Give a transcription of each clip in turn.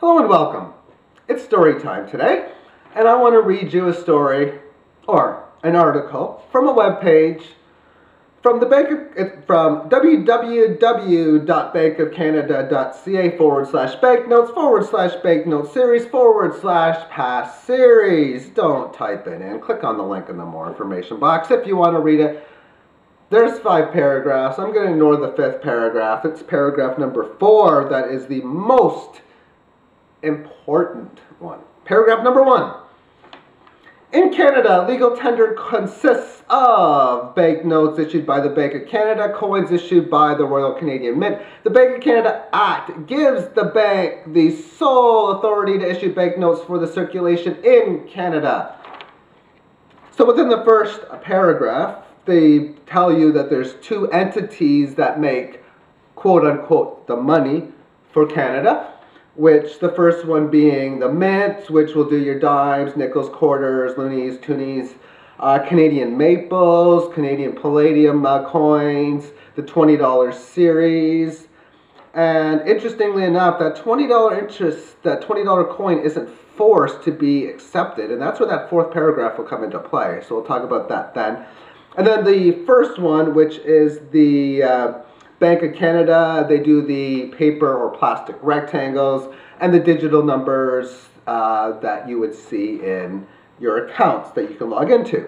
Hello and welcome. It's story time today, and I want to read you a story or an article from a web page from www.bankofcanada.ca/banknotes/banknote series/past series. Don't type it in. Click on the link in the more information box if you want to read it. There's 5 paragraphs. I'm going to ignore the 5th paragraph. It's paragraph number 4 that is the most important one. Paragraph number 1. In Canada, legal tender consists of banknotes issued by the Bank of Canada, coins issued by the Royal Canadian Mint. The Bank of Canada Act gives the bank the sole authority to issue banknotes for the circulation in Canada. So within the first paragraph, they tell you that there's 2 entities that make, quote-unquote, the money for Canada, which the first one being the Mint, which will do your dimes, nickels, quarters, loonies, toonies, Canadian maples, Canadian palladium coins, the $20 series. And interestingly enough, that $20 coin isn't forced to be accepted, and that's where that 4th paragraph will come into play. So we'll talk about that then. And then the first one, which is the Bank of Canada, they do the paper or plastic rectangles and the digital numbers that you would see in your accounts that you can log into.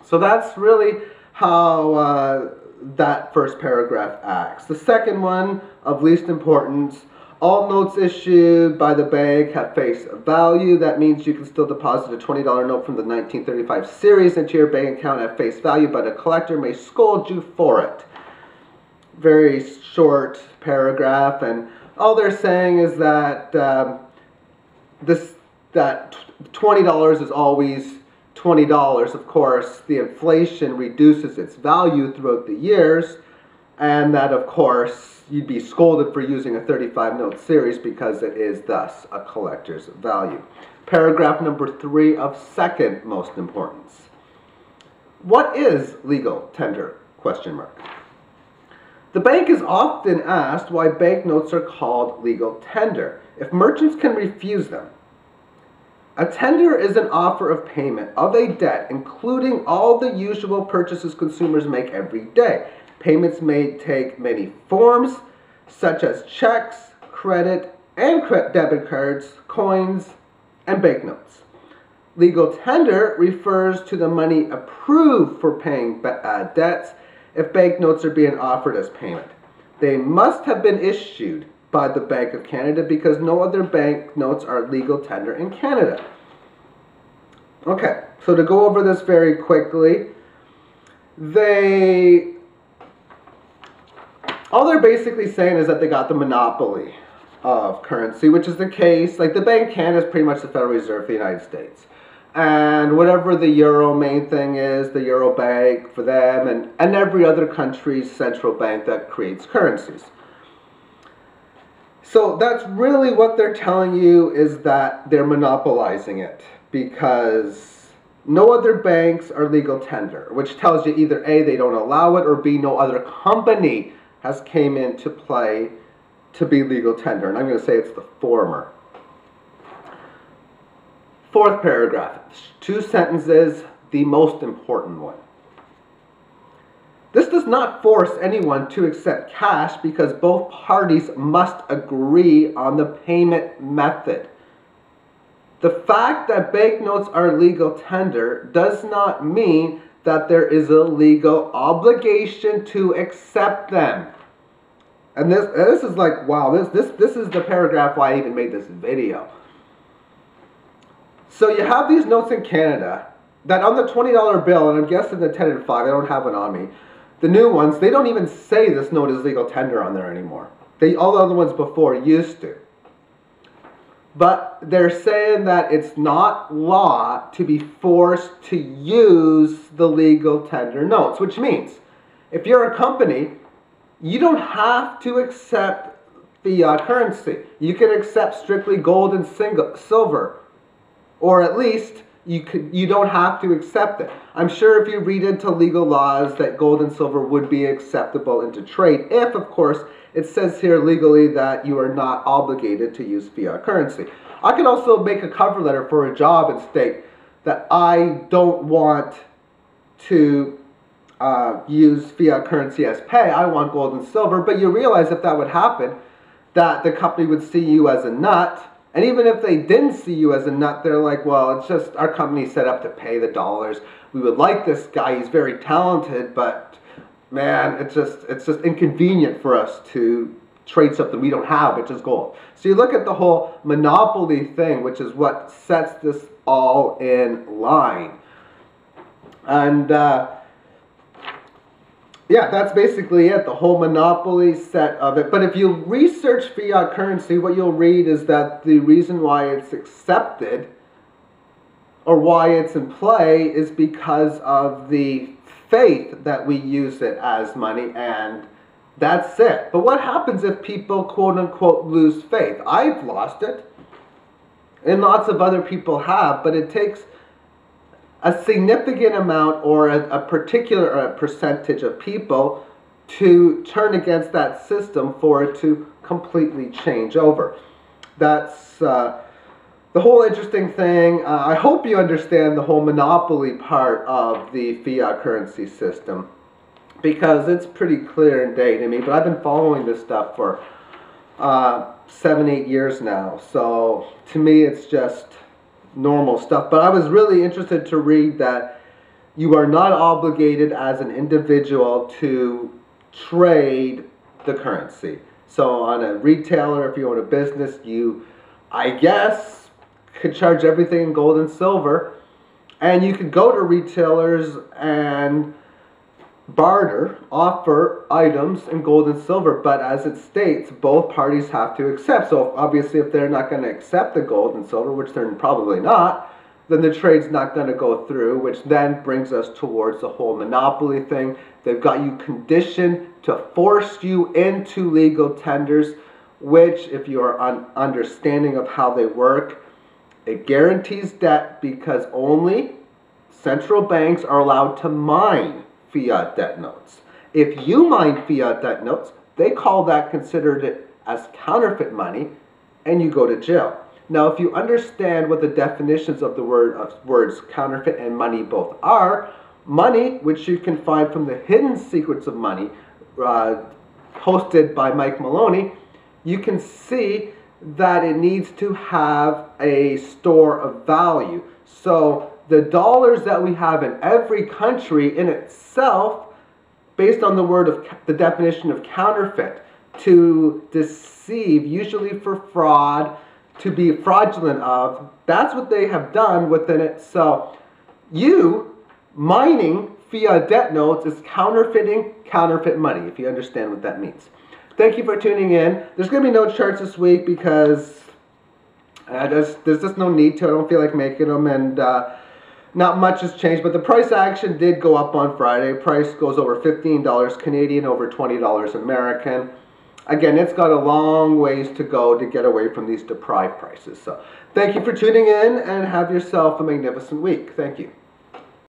So that's really how that first paragraph acts. The second one, of least importance, all notes issued by the bank have face value. That means you can still deposit a $20 note from the 1935 series into your bank account at face value, but a collector may scold you for it. Very short paragraph, and all they're saying is that that $20 is always $20. Of course, the inflation reduces its value throughout the years, and that, of course, you'd be scolded for using a 35-note series because it is thus a collector's value. Paragraph number 3 of second most importance. What is legal tender? Question mark. The bank is often asked why banknotes are called legal tender if merchants can refuse them. A tender is an offer of payment of a debt, including all the usual purchases consumers make every day. Payments may take many forms, such as checks, credit and debit cards, coins, and banknotes. Legal tender refers to the money approved for paying debts if banknotes are being offered as payment. They must have been issued by the Bank of Canada because no other banknotes are legal tender in Canada. Okay, so to go over this very quickly, all they're basically saying is that they got the monopoly of currency, which is the case. Like, the Bank of Canada is pretty much the Federal Reserve of the United States. And whatever the euro main thing is, the euro bank for them, and every other country's central bank that creates currencies. So that's really what they're telling you, is that they're monopolizing it because no other banks are legal tender, which tells you either A, they don't allow it, or B, no other company has came into play to be legal tender. And I'm going to say it's the former. 4th paragraph, 2 sentences, the most important one. This does not force anyone to accept cash because both parties must agree on the payment method. The fact that banknotes are legal tender does not mean that there is a legal obligation to accept them. And this is like, wow, this is the paragraph why I even made this video. So you have these notes in Canada that on the $20 bill, and I'm guessing the 10 and 5, I don't have it on me, the new ones, they don't even say this note is legal tender on there anymore. All the other ones before used to. But they're saying that it's not law to be forced to use the legal tender notes, which means if you're a company, you don't have to accept fiat currency. You can accept strictly gold and silver. Or at least you don't have to accept it. I'm sure if you read into legal laws that gold and silver would be acceptable into trade, if, of course, it says here legally that you are not obligated to use fiat currency. I could also make a cover letter for a job and state that I don't want to use fiat currency as pay. I want gold and silver. But you realize if that would happen, that the company would see you as a nut. And even if they didn't see you as a nut, they're like, well, it's just our company's set up to pay the dollars. We would like this guy. He's very talented, but man, it's just inconvenient for us to trade something we don't have, which is gold. So you look at the whole monopoly thing, which is what sets this all in line. And yeah, that's basically it, the whole monopoly set of it. But if you research fiat currency, what you'll read is that the reason why it's accepted or why it's in play is because of the faith that we use it as money, and that's it. But what happens if people, quote unquote, lose faith? I've lost it, and lots of other people have, but it takes a significant amount or a particular percentage of people to turn against that system for it to completely change over. That's the whole interesting thing. I hope you understand the whole monopoly part of the fiat currency system, because it's pretty clear and day to me. But I've been following this stuff for 7-8 years now, so to me it's just normal stuff. But I was really interested to read that you are not obligated as an individual to trade the currency. So on a retailer, if you own a business, you, I guess, could charge everything in gold and silver, and you could go to retailers and barter, offer items in gold and silver, but as it states, both parties have to accept. So obviously if they're not going to accept the gold and silver, which they're probably not, then the trade's not going to go through, which then brings us towards the whole monopoly thing. They've got you conditioned to force you into legal tenders, which, if you are understanding of how they work, it guarantees debt because only central banks are allowed to mine fiat debt notes. If you mine fiat debt notes, they call that, considered it as counterfeit money, and you go to jail. Now, if you understand what the definitions of the words counterfeit and money both are, money, which you can find from the Hidden Secrets of Money, hosted by Mike Maloney, you can see that it needs to have a store of value. So the dollars that we have in every country in itself, based on the definition of counterfeit, to deceive, usually for fraud, to be fraudulent of, that's what they have done within it. So you mining fiat debt notes is counterfeiting counterfeit money, if you understand what that means. Thank you for tuning in. There's going to be no charts this week because there's just no need to. I don't feel like making them, and not much has changed. But the price action did go up on Friday. Price goes over $15 Canadian, over $20 American. Again, it's got a long ways to go to get away from these deprived prices. So thank you for tuning in, and have yourself a magnificent week. Thank you.